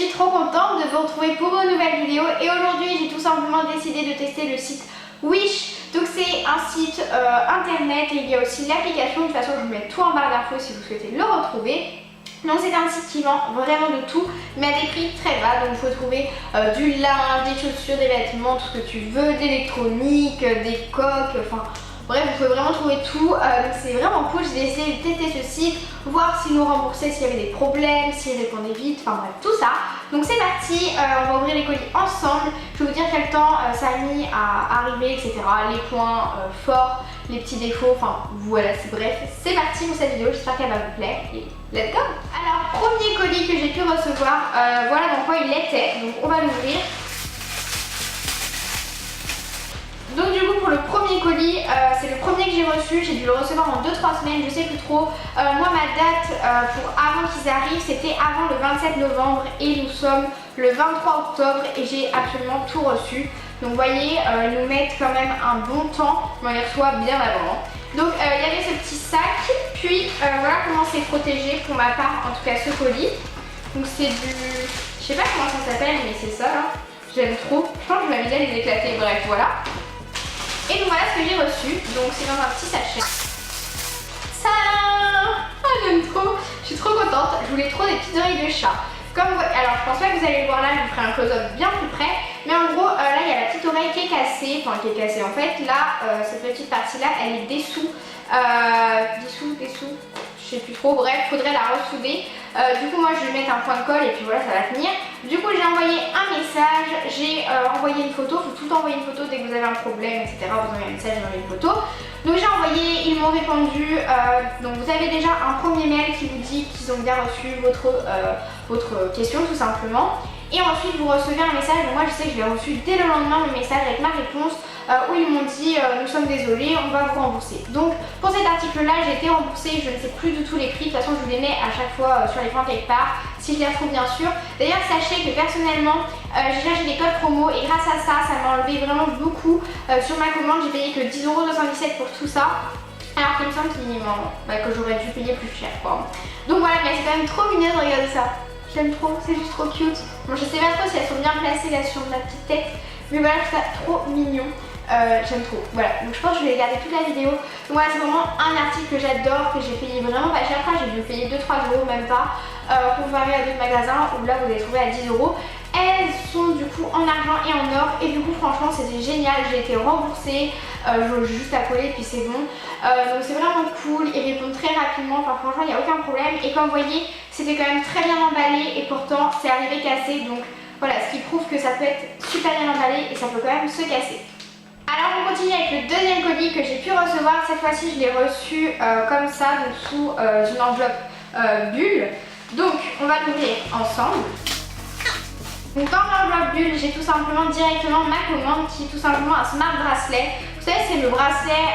suis trop contente de vous retrouver pour une nouvelle vidéo et aujourd'hui j'ai tout simplement décidé de tester le site Wish. Donc c'est un site internet et il y a aussi l'application. De toute façon je vous mets tout en barre d'infos si vous souhaitez le retrouver. Donc c'est un site qui vend vraiment de tout mais à des prix très bas. Donc il faut trouver du linge, des chaussures, des vêtements, tout ce que tu veux, d'électronique, des coques, enfin bref, vous pouvez vraiment trouver tout, donc c'est vraiment cool. J'ai essayé de tester ce site, voir s'ils nous remboursaient, s'il y avait des problèmes, s'ils répondaient vite, enfin bref, tout ça. Donc c'est parti, on va ouvrir les colis ensemble. Je vais vous dire quel temps ça a mis à arriver, etc. Les points forts, les petits défauts, enfin voilà, bref, c'est parti pour cette vidéo, j'espère qu'elle va vous plaire et let's go. Alors, premier colis que j'ai pu recevoir, voilà dans quoi il était, donc on va l'ouvrir. Donc du coup pour le premier colis, c'est le premier que j'ai reçu, j'ai dû le recevoir en 2-3 semaines, je sais plus trop. Moi ma date pour avant qu'ils arrivent c'était avant le 27 novembre et nous sommes le 23 octobre et j'ai absolument tout reçu. Donc vous voyez, ils nous mettent quand même un bon temps, mais on les reçoit bien avant. Donc il y avait ce petit sac, puis voilà comment c'est protégé pour ma part, en tout cas ce colis. Donc c'est du... je sais pas comment ça s'appelle mais c'est ça là, j'aime trop, je pense que je vais m'amuser à les éclater, bref voilà. Et donc voilà ce que j'ai reçu, donc c'est dans un petit sachet. Ça, oh, j'aime trop, je suis trop contente, je voulais trop des petites oreilles de chat. Comme vous... alors je pense pas que vous allez le voir là, je vous ferai un close-up bien plus près. Mais en gros, là il y a la petite oreille qui est cassée, enfin qui est cassée en fait. Là, cette petite partie là, elle est dessous. Dessous, je sais plus trop, bref, faudrait la ressouder. Du coup moi je vais mettre un point de colle et puis voilà, ça va tenir. Du coup j'ai envoyé un message, j'ai envoyé une photo, faut tout envoyer une photo dès que vous avez un problème, etc. Vous envoyez un message, vous envoyez une photo. Donc j'ai envoyé, ils m'ont répondu, donc vous avez déjà un premier mail qui vous dit qu'ils ont bien reçu votre question tout simplement. Et ensuite vous recevez un message, donc moi je sais que je l'ai reçu dès le lendemain, le message avec ma réponse où ils m'ont dit nous sommes désolés, on va vous rembourser. Donc pour cet article là j'ai été remboursée, je ne sais plus du tout les prix, de toute façon je vous les mets à chaque fois sur l'écran quelque part, si je les retrouve bien sûr. D'ailleurs sachez que personnellement j'ai cherché des codes promo et grâce à ça, ça m'a enlevé vraiment beaucoup sur ma commande, j'ai payé que 10,77 € pour tout ça. Alors qu'il me semble que j'aurais dû payer plus cher quoi. Donc voilà, mais c'est quand même trop mignon de regarder ça. J'aime trop, c'est juste trop cute. Bon, je sais pas trop si elles sont bien placées là sur ma petite tête, mais voilà, je trouve ça trop mignon. J'aime trop, voilà, donc je pense que je vais garder toute la vidéo. Donc voilà, c'est vraiment un article que j'adore, que j'ai payé vraiment pas cher. J'ai dû payer 2-3 € même pas, comparé à d'autres magasins où là vous allez trouver à 10 €. Elles sont du coup en argent et en or et du coup franchement c'était génial, j'ai été remboursée, j'ai juste à coller puis c'est bon. Donc c'est vraiment cool, ils répondent très rapidement, enfin franchement il n'y a aucun problème. Et comme vous voyez c'était quand même très bien emballé et pourtant c'est arrivé cassé. Donc voilà, ce qui prouve que ça peut être super bien emballé et ça peut quand même se casser. Alors on continue avec le deuxième colis que j'ai pu recevoir. Cette fois-ci je l'ai reçu comme ça, donc sous une enveloppe bulle. Donc on va l'ouvrir ensemble. Donc dans l'enveloppe bulle, j'ai tout simplement directement ma commande qui est tout simplement un smart bracelet. Vous savez c'est le bracelet,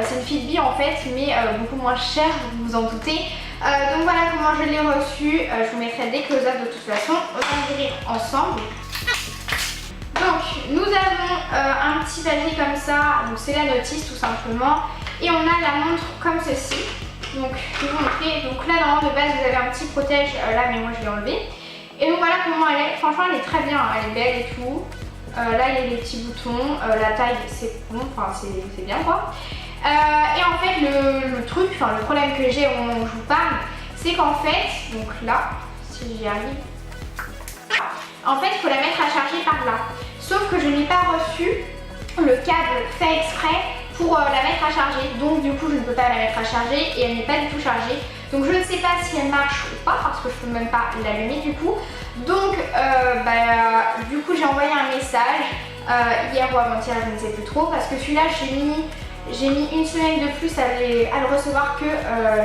c'est une Fitbit en fait mais beaucoup moins cher, vous vous en doutez. Donc voilà comment je l'ai reçu, je vous mettrai des close-up de toute façon, on va l'ouvrir ensemble. Donc nous avons un petit papier comme ça, donc c'est la notice tout simplement. Et on a la montre comme ceci. Donc je vais vous montrer, donc là normalement de base vous avez un petit protège là mais moi je l'ai enlevé. Et donc voilà comment elle est, franchement elle est très bien, elle est belle et tout. Là il y a les petits boutons, la taille c'est bon, enfin c'est bien quoi. Et en fait le truc, enfin le problème que j'ai au moment où je vous parle, c'est qu'en fait, donc là, si j'y arrive, en fait il faut la mettre à charger par là. Sauf que je n'ai pas reçu le câble fait exprès pour la mettre à charger. Donc du coup je ne peux pas la mettre à charger et elle n'est pas du tout chargée. Donc je ne sais pas si elle marche ou pas parce que je peux même pas l'allumer du coup. Donc du coup j'ai envoyé un message hier ou avant-hier, je ne sais plus trop, parce que celui-là j'ai mis une semaine de plus à le recevoir que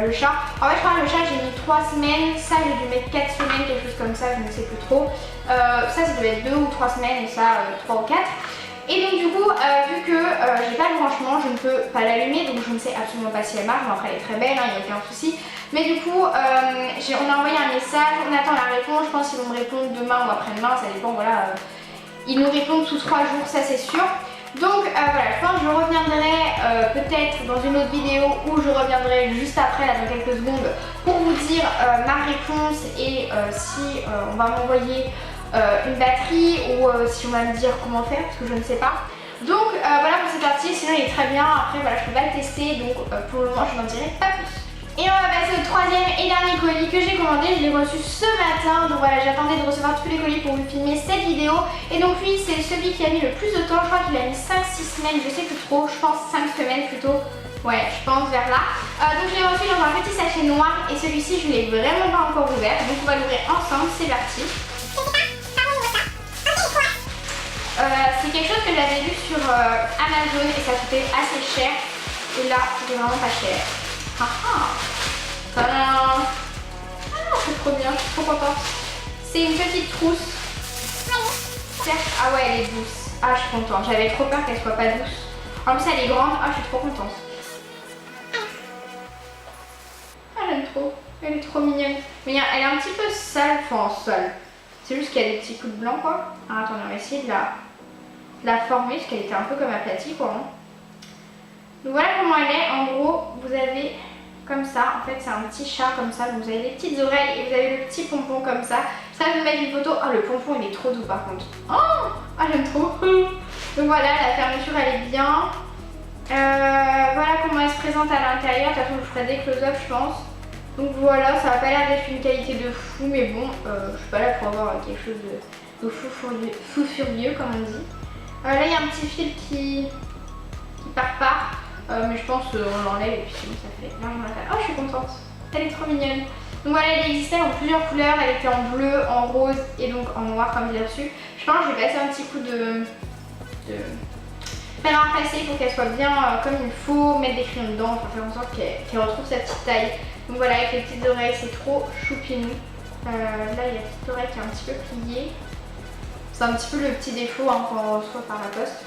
le chat. En fait je crois que le chat j'ai mis 3 semaines, ça j'ai dû mettre 4 semaines, quelque chose comme ça, je ne sais plus trop. Ça devait être 2 ou 3 semaines et ça 3 ou 4. Et donc du coup, vu que j'ai pas le branchement, je ne peux pas l'allumer, donc je ne sais absolument pas si elle marche. Bon après elle est très belle, il n'y a aucun souci. Mais du coup, on a envoyé un message, on attend la réponse, je pense qu'ils vont me répondre demain ou après-demain, ça dépend, voilà. Ils nous répondent sous 3 jours, ça c'est sûr. Donc voilà, je pense que je reviendrai peut-être dans une autre vidéo où je reviendrai juste après, là dans quelques secondes, pour vous dire ma réponse et si on va m'envoyer une batterie ou si on va me dire comment faire parce que je ne sais pas. Donc voilà pour cette article, sinon il est très bien. Après voilà, je peux pas le tester, donc pour le moment je n'en dirai pas plus. Et on va passer au troisième et dernier colis que j'ai commandé. Je l'ai reçu ce matin, donc voilà, j'attendais de recevoir tous les colis pour vous filmer cette vidéo. Et donc lui c'est celui qui a mis le plus de temps, je crois qu'il a mis 5-6 semaines, je sais plus trop, je pense 5 semaines plutôt. Ouais, je pense vers là. Donc je l'ai reçu dans un petit sachet noir et celui-ci je ne l'ai vraiment pas encore ouvert. Donc on va l'ouvrir ensemble, c'est parti. C'est quelque chose que j'avais vu sur Amazon et ça coûtait assez cher. Et là, c'était vraiment pas cher. C'est trop bien, je suis trop contente. C'est une petite trousse. Certes, ah ouais, elle est douce. Ah, je suis contente. J'avais trop peur qu'elle soit pas douce. En plus, elle est grande. Ah, je suis trop contente. Ah, j'aime trop. Elle est trop mignonne. Mais elle est un petit peu sale, enfin sale. C'est juste qu'il y a des petits coups de blanc, quoi. Ah, attendez, on va essayer de la former parce qu'elle était un peu comme aplatie, quoi. Hein. Donc voilà comment elle est. En gros, vous avez comme ça. En fait, c'est un petit chat comme ça. Donc vous avez les petites oreilles et vous avez le petit pompon comme ça. Ça, je vais mettre une photo. Oh, le pompon, il est trop doux par contre. Oh, ah, j'aime trop. Donc voilà, la fermeture, elle est bien. Voilà comment elle se présente à l'intérieur. De toute façon, je ferai des close-up, je pense. Donc voilà, ça n'a pas l'air d'être une qualité de fou, mais bon, je suis pas là pour avoir quelque chose de fou furieux, comme on dit. Là, il y a un petit fil qui part, mais je pense qu'on l'enlève et puis sinon ça fait largement l'affaire. Oh, je suis contente, elle est trop mignonne. Donc voilà, elle existait en plusieurs couleurs, elle était en bleu, en rose et donc en noir comme j'ai reçu. Je pense que je vais passer un petit coup de fer à repasser pour qu'elle soit bien comme il faut, mettre des crayons dedans pour faire en sorte qu'elle retrouve sa petite taille. Donc voilà, avec les petites oreilles, c'est trop choupinou. Là, il y a la petite oreille qui est un petit peu pliée. C'est un petit peu le petit défaut hein, qu'on reçoit par la poste.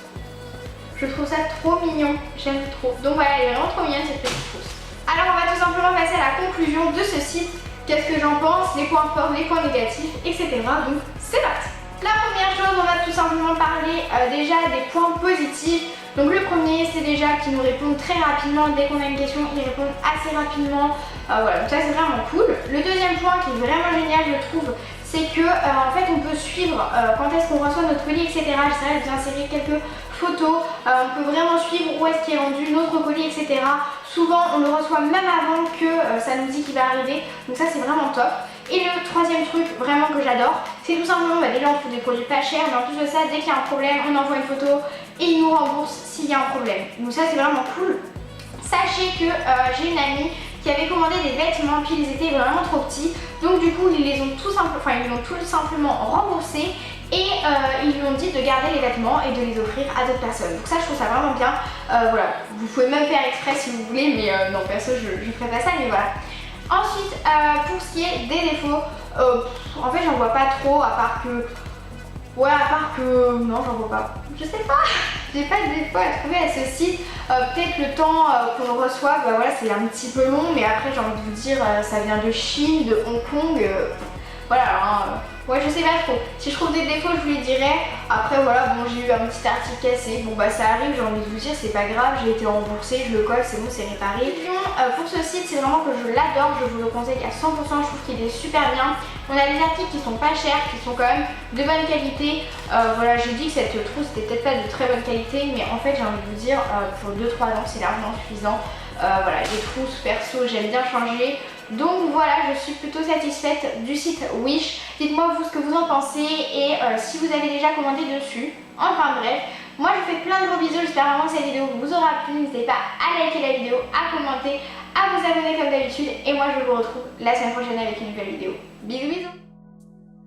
Je trouve ça trop mignon, j'aime trop. Donc voilà, elle est vraiment trop mignonne cette petite trousse. Alors on va tout simplement passer à la conclusion de ce site. Qu'est-ce que j'en pense, les points forts, les points négatifs, etc. Donc c'est parti. La première chose, on va tout simplement parler déjà des points positifs. Donc le premier, c'est déjà qu'ils nous répondent très rapidement. Dès qu'on a une question, ils répondent assez rapidement. Voilà, donc ça c'est vraiment cool. Le deuxième point qui est vraiment génial, je trouve, c'est que en fait on peut suivre quand est-ce qu'on reçoit notre colis, etc. J'essaierai de vous insérer quelques photos. On peut vraiment suivre où est-ce qu'il est rendu notre colis, etc. Souvent on le reçoit même avant que ça nous dit qu'il va arriver. Donc ça c'est vraiment top. Et le troisième truc vraiment que j'adore, c'est tout simplement, déjà on trouve des produits pas chers, mais en plus de ça, dès qu'il y a un problème, on envoie une photo et ils nous remboursent s'il y a un problème. Donc ça c'est vraiment cool. Sachez que j'ai une amie qui avait commandé des vêtements, puis ils étaient vraiment trop petits. Donc du coup ils les ont tout simplement remboursés et ils lui ont dit de garder les vêtements et de les offrir à d'autres personnes. Donc ça je trouve ça vraiment bien. Voilà, vous pouvez même faire exprès si vous voulez, mais non perso je ferai pas ça, mais voilà. Ensuite, pour ce qui est des défauts, en fait j'en vois pas trop, à part que... Ouais, à part que... Non, j'en vois pas. Je sais pas, j'ai pas de défaut à trouver à ce site. Peut-être le temps qu'on le reçoit, bah voilà, c'est un petit peu long, mais après j'ai envie de vous dire, ça vient de Chine, de Hong Kong. Voilà, hein, ouais, je sais pas trop. Si je trouve des défauts, je vous les dirai. Après, voilà, bon, j'ai eu un petit article cassé. Bon, bah, ça arrive, j'ai envie de vous dire, c'est pas grave. J'ai été remboursée, je le colle, c'est bon, c'est réparé. Pour ce site, c'est vraiment que je l'adore. Je vous le conseille à 100%. Je trouve qu'il est super bien. On a des articles qui sont pas chers, qui sont quand même de bonne qualité. Voilà, j'ai dit que cette trousse était peut-être pas de très bonne qualité, mais en fait, j'ai envie de vous dire, pour 2-3 ans, c'est largement suffisant. Voilà, les trousses perso, j'aime bien changer. Donc voilà, je suis plutôt satisfaite du site Wish. Dites-moi vous ce que vous en pensez et si vous avez déjà commandé dessus. Enfin bref, moi je vous fais plein de gros bisous. J'espère vraiment que cette vidéo vous aura plu. N'hésitez pas à liker la vidéo, à commenter, à vous abonner comme d'habitude. Et moi je vous retrouve la semaine prochaine avec une nouvelle vidéo. Bisous bisous.